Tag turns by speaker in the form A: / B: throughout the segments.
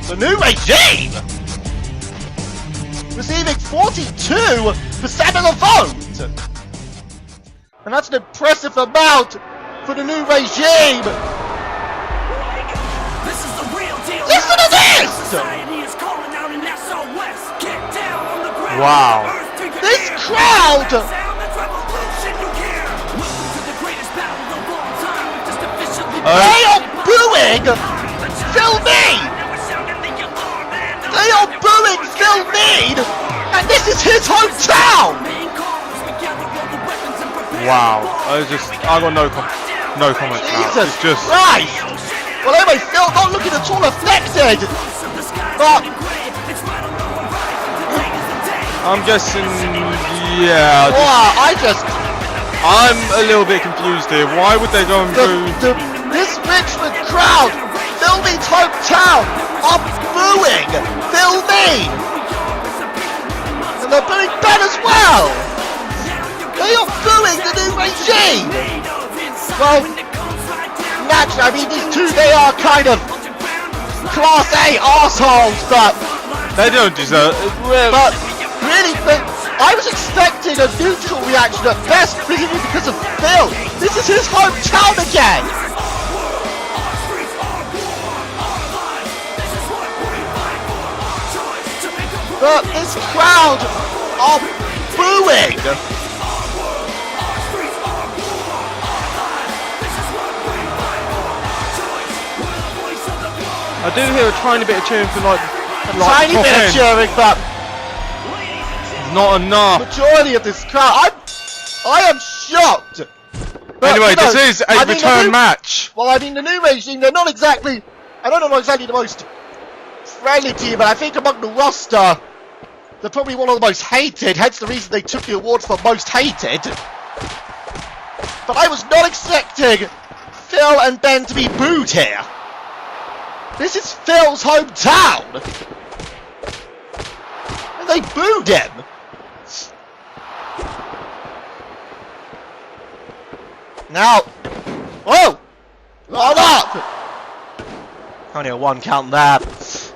A: The new regime receiving 42% of the vote. And that's an impressive amount for the new regime.
B: This is the real deal.
A: Listen to this!
B: Society is calling out an SOS. Get down on the ground.
C: Wow.
A: This crowd!
B: Sound that's revolution you hear. Welcome to the greatest battle of all time. We've just officially
A: They are booing Phil Mead! They are booing Phil Mead! And this is his hometown!
C: Wow. I got no comments now.
A: Jesus
C: It's just
A: Christ! Well, anyway, Phil not looking at all affected! But
C: I'm guessing, yeah. I'm a little bit confused here. Why would they go and boo?
A: This Richmond crowd, Phil Mead's hometown, are booing Phil Mead! And they're booing Ben as well! They are booing the new regime! Well, naturally, I mean, these two, they are kind of Class A arseholes, but
C: They don't deserve.
A: But really, I was expecting a neutral reaction at best, really because of Phil. This is his hometown again. But this crowd are booing.
C: I do hear a tiny bit of cheering from like
A: Tiny
C: top
A: bit of
C: end.
A: cheering, but
C: Not enough.
A: majority of this crowd, I am shocked. But,
C: Anyway,
A: you know,
C: this is a
A: I mean,
C: return match.
A: Well, I mean, the new regime, they're not exactly, I don't know exactly the most friendly team, but I think among the roster, they're probably one of the most hated, hence the reason they took the awards for most hated. But I was not expecting Phil and Ben to be booed here. This is Phil's hometown. And they booed him. Now, whoa! Hold up! Only a one count there.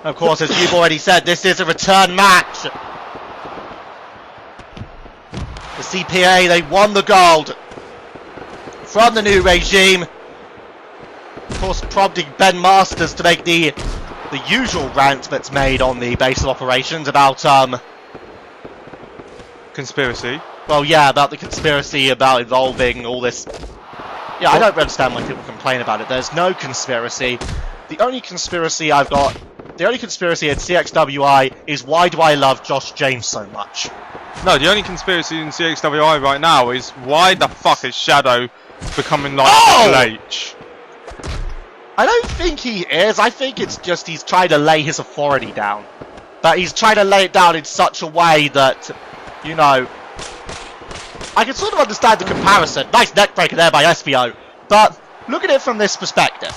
A: Of course, as you've already said, this is a return match. The CPA, they won the gold from the new regime. Of course, prompting Ben Masters to make the usual rant that's made on the base of operations about,
C: Conspiracy.
A: well, yeah, about the conspiracy about involving all this. Yeah, I don't understand why people complain about it. There's no conspiracy. The only conspiracy at CXWI is why do I love Josh James so much?
C: No, the only conspiracy in CXWI right now is why the fuck is Shadow becoming like
A: Oh!
C: Triple H?
A: I don't think he is. I think it's just he's trying to lay his authority down. But he's trying to lay it down in such a way that, you know, I can sort of understand the comparison. Nice neck breaker there by SVO. But look at it from this perspective.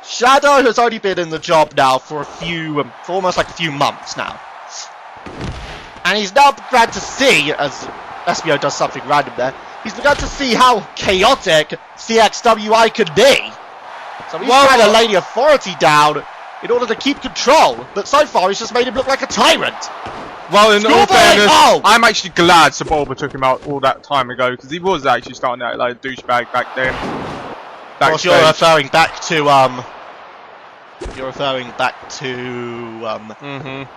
A: Shadow has only been in the job now for for almost like a few months now. And he's now begun to see, as SBO does something random there, he's begun to see how chaotic CXWI could be. So he's trying to lay the authority down in order to keep control. But so far he's just made him look like a tyrant.
C: Well, in all
A: Schoolboy!
C: fairness,
A: Oh!
C: I'm actually glad Saboba took him out all that time ago, because he was actually starting out like a douchebag back then.
A: Of course, you're referring back to,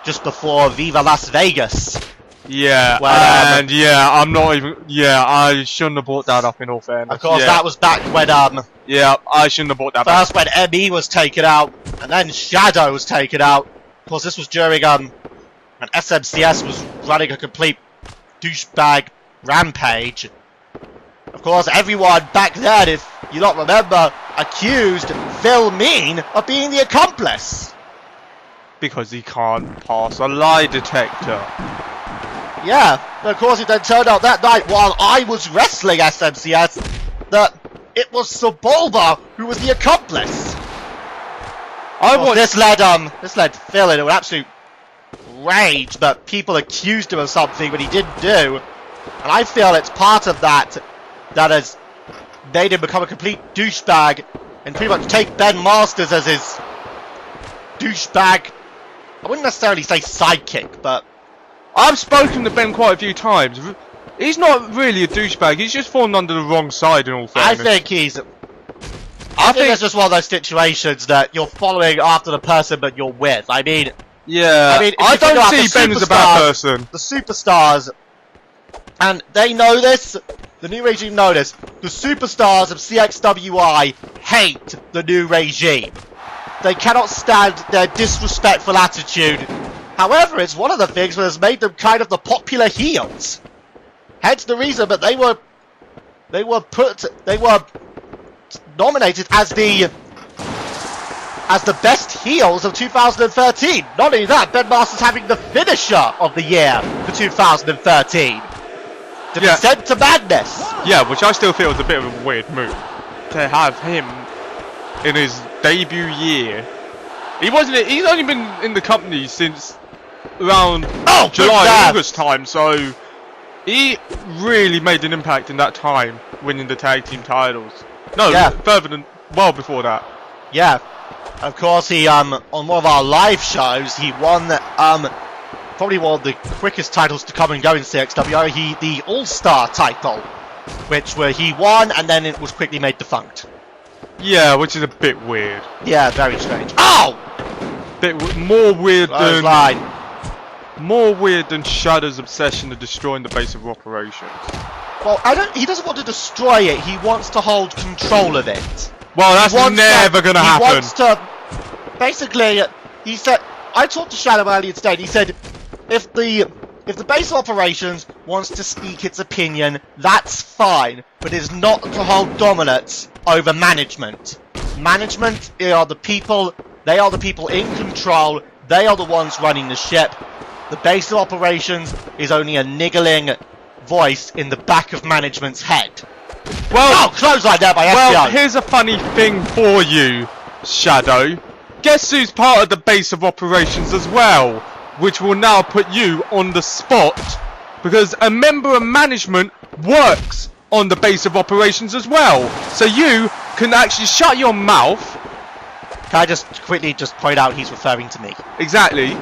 A: just before Viva Las Vegas.
C: Yeah,
A: Well,
C: and yeah, I'm not even. Yeah, I shouldn't have brought that up. In all fairness,
A: Of course,
C: yeah.
A: that was back when,
C: Yeah, I shouldn't have brought that back.
A: first when ME was taken out, and then Shadow was taken out. Of course, this was during, when SMCS was running a complete douchebag rampage. Of course, everyone back then, if you not remember, accused Phil Mean of being the accomplice.
C: Because he can't pass a lie detector.
A: Yeah, but of course it then turned out that night while I was wrestling SMCS that it was Saboba who was the accomplice. This led Phil into an absolute rage, but people accused him of something but he didn't do. And I feel it's part of that has made him become a complete douchebag and pretty much take Ben Masters as his douchebag. I wouldn't necessarily say sidekick, but
C: I've spoken to Ben quite a few times. He's not really a douchebag. He's just fallen under the wrong side in all
A: I
C: fairness.
A: think he's. I think it's just one of those situations that you're following after the person, but you're with. I mean,
C: yeah.
A: if
C: I
A: you think
C: don't
A: about
C: see
A: the
C: Ben as a bad
A: superstars-
C: person.
A: The superstars, and they know this. The new regime know this. The superstars of CXWI hate the new regime. They cannot stand their disrespectful attitude. However, it's one of the things that has made them kind of the popular heels. Hence the reason that they were nominated as the best heels of 2013. Not only that, Ben Masters having the finisher of the year for 2013. The
C: Yeah.
A: Descent to Madness.
C: Yeah, which I still feel is a bit of a weird move to have him in his debut year. He's only been in the company since around July,
A: God.
C: August time, so he really made an impact in that time, winning the tag team titles. No,
A: Yeah.
C: further than well before that.
A: Yeah. Of course, he on one of our live shows, he won probably one of the quickest titles to come and go in CXWI, the All-Star title, which he won and then it was quickly made defunct.
C: Yeah, which is a bit weird.
A: Yeah, very strange. Oh!
C: More weird
A: Close
C: than
A: line.
C: Shadow's obsession of destroying the base of operations.
A: Well, he doesn't want to destroy it, he wants to hold control of it.
C: Well, that's never gonna happen.
A: He wants to... Basically, he said... I talked to Shadow earlier today, and he said, if the base of operations wants to speak its opinion, that's fine, but it's not to hold dominance over management. Management are the people, they are the people in control, they are the ones running the ship. The base of operations is only a niggling voice in the back of management's head.
C: Well,
A: Close like that by SBO.
C: well, here's a funny thing for you, Shadow. Guess who's part of the base of operations as well? Which will now put you on the spot, because a member of management works on the base of operations as well. So you can actually shut your mouth.
A: Can I just quickly point out he's referring to me?
C: Exactly.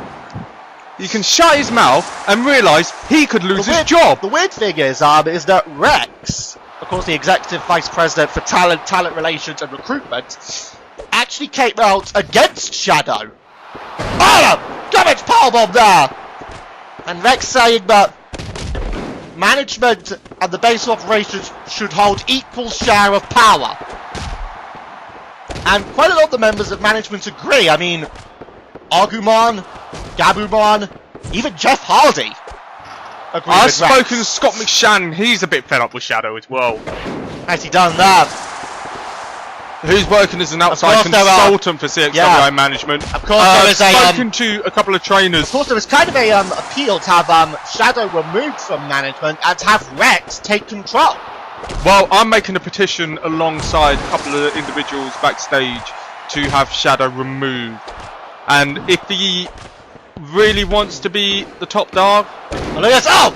C: You can shut his mouth and realise he could lose his job.
A: The weird thing is that Rex, of course the Executive Vice President for Talent Relations and Recruitment, actually came out against Shadow. Damage powerbomb there! And Rex saying that management and the base of operations should hold equal share of power. And quite a lot of the members of management agree. I mean, Agumon, Gabumon, even Jeff Hardy agree
C: I've
A: with Rex.
C: spoken to Scott McShannon, he's a bit fed up with Shadow as well.
A: Has he done that?
C: Who's working as an outside
A: course there are.
C: consultant for CXWI management.
A: Of course there is a,
C: spoken to a couple of trainers.
A: Of course, there was kind of a appeal to have Shadow removed from management and to have Rex take control.
C: Well, I'm making a petition alongside a couple of individuals backstage to have Shadow removed. And if he really wants to be the top dog...
A: Oh, look at this! Oh!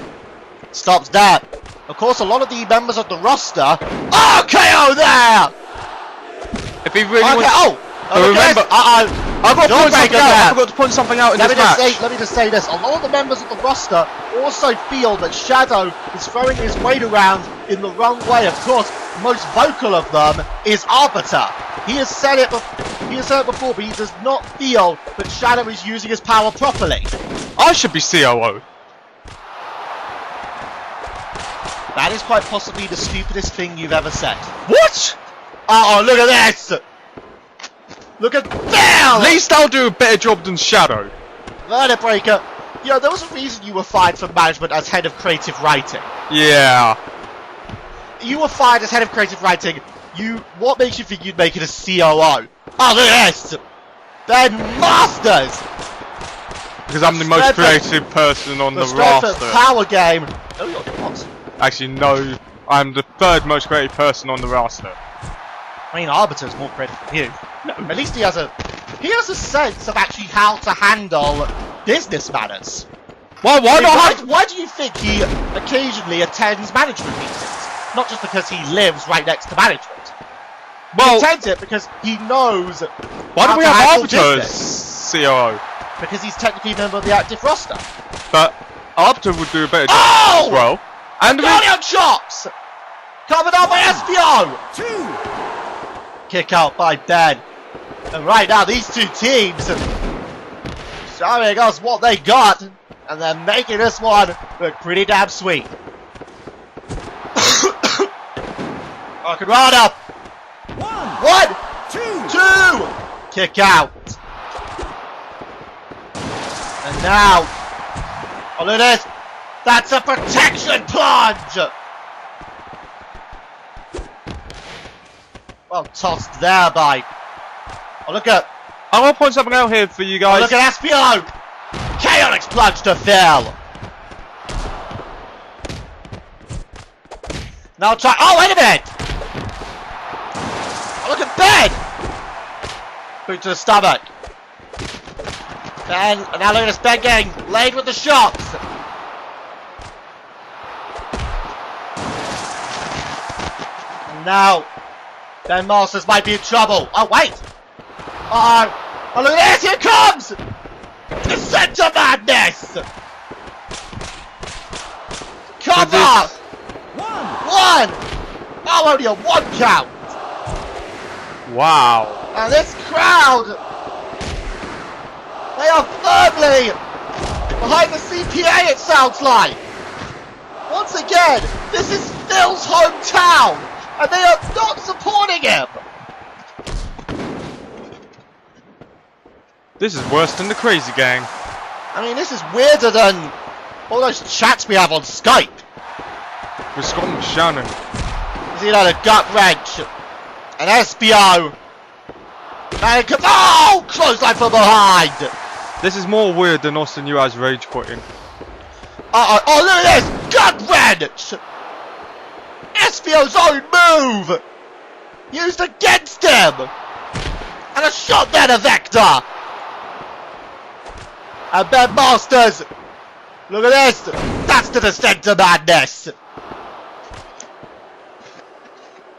A: Stops that. Of course, a lot of the members of the roster... Oh, KO there!
C: If he really
A: Okay,
C: wants...
A: remember...
C: I've got to point something out. I forgot to point something out in this match.
A: Let me just say this. A lot of the members of the roster also feel that Shadow is throwing his weight around in the wrong way. Of course, the most vocal of them is Arbiter. He has said it before, but he does not feel that Shadow is using his power properly.
C: I should be COO.
A: That is quite possibly the stupidest thing you've ever said.
C: What?
A: Oh, look at this! Look at that!
C: At least I'll do a better job than Shadow.
A: Verdict breaker. You know, there was a reason you were fired from management as head of creative writing.
C: Yeah.
A: You were fired as head of creative writing. What makes you think you'd make it a COO? Oh, look at this! Ben Masters!
C: Because I'm the most creative person on the roster.
A: Power game. Oh, you're not.
C: Actually, no. I'm the third most creative person on the roster.
A: I mean, Arbiter's more creative than you. No, at least he has a sense of actually how to handle business matters.
C: Well,
A: Why do you think he occasionally attends management meetings? Not just because he lives right next to management. He attends it because he knows.
C: Why
A: how
C: do we
A: to
C: have
A: handle
C: arbiters?
A: business.
C: COO.
A: Because he's technically a member of the active roster.
C: But Arbiter would do a better job
A: Oh!
C: as well. And
A: Guardian chops! Covered up by SPO!
B: 2.
A: Kick out by Ben. And right now, these two teams are showing us what they got. And they're making this one look pretty damn sweet. Rocket up. 1, 2. Kick out. And now, oh look at this. That's a protection plunge. Well tossed there by. Oh look at.
C: I want to point something out here for you
A: Oh
C: guys.
A: look at SPO. Chaotix plunge to Phil. Now try. Oh wait a minute. Oh, look at Ben! Boot to the stomach. Ben, and now look at this Ben getting laid with the shots. And now, Ben Masters might be in trouble. Oh, wait! Uh-oh. Oh, look at this! Here it comes! The Center Madness! Cover! 1! Oh, only a 1 count!
C: Wow.
A: And this crowd, they are firmly behind the CPA, it sounds like. Once again, this is Phil's hometown, and they are not supporting him.
C: This is worse than the Crazy Gang.
A: I mean, this is weirder than all those chats we have on Skype.
C: With Scott and Shannon.
A: You know, the gut wrench, an SBO, and oh, clothesline from behind.
C: This is more weird than Austin Uaz rage quitting.
A: Oh, look at this! Gut wrench! SBO's own move! Used against him! And a shot there to Vector! And Ben Masters! Look at this! That's the descent to madness!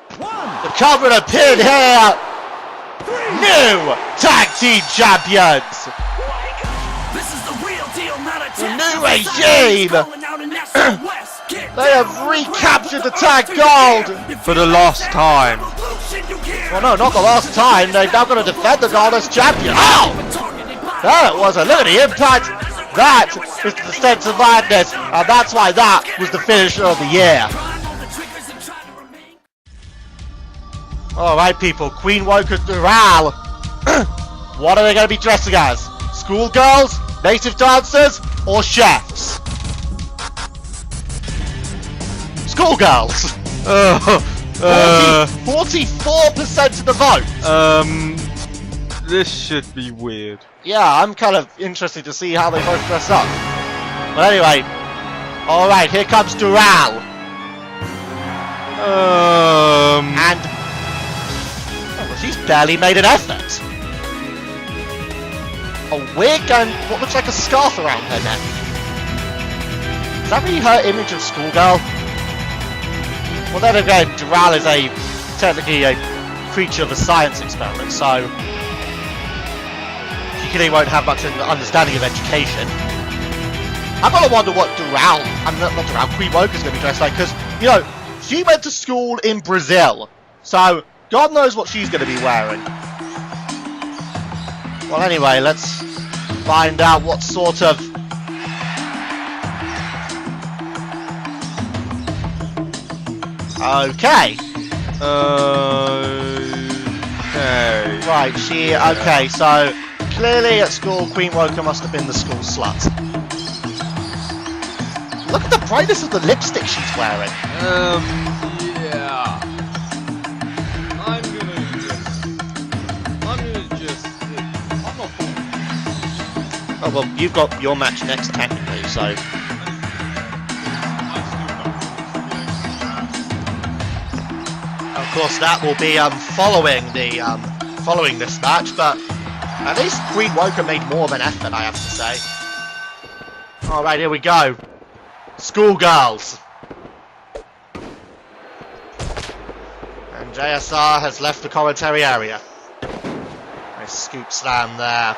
A: The cover and a pin here! New Tag Team Champions!
B: This is the real deal, not a
A: The
B: test.
A: new regime! They have recaptured the tag gold!
C: For the last time.
A: Well, no, not the last time. They're now going to defend the gold as champion. Oh! That was a look at the impact. That is the descent to madness, and that's why that was the finisher of the year. Alright people, Queen Woker Doral. What are they going to be dressing as? Schoolgirls? Native dancers? Or chefs? Schoolgirls! 44% of the vote!
C: This should be weird.
A: Yeah, I'm kind of interested to see how they both dress up. But anyway, alright, here comes Doral. And well, she's barely made an effort. A wig and what looks like a scarf around her neck. Is that really her image of schoolgirl? Well, then again, Doral is technically a creature of a science experiment, so she clearly won't have much understanding of education. I've got to wonder what Queen Woker's going to be dressed like, because, you know, she went to school in Brazil, so God knows what she's going to be wearing. Well, anyway, let's find out what sort of... Okay. Right, okay, so clearly at school, Queen Woker must have been the school slut. Look at the brightness of the lipstick she's wearing.
C: Yeah. I'm not.
A: Oh, well, you've got your match next, technically, so... Of course, that will be following this match, but at least Queen Woker made more of an effort, I have to say. Alright, here we go. Schoolgirls. And JSR has left the commentary area. Nice scoop slam there.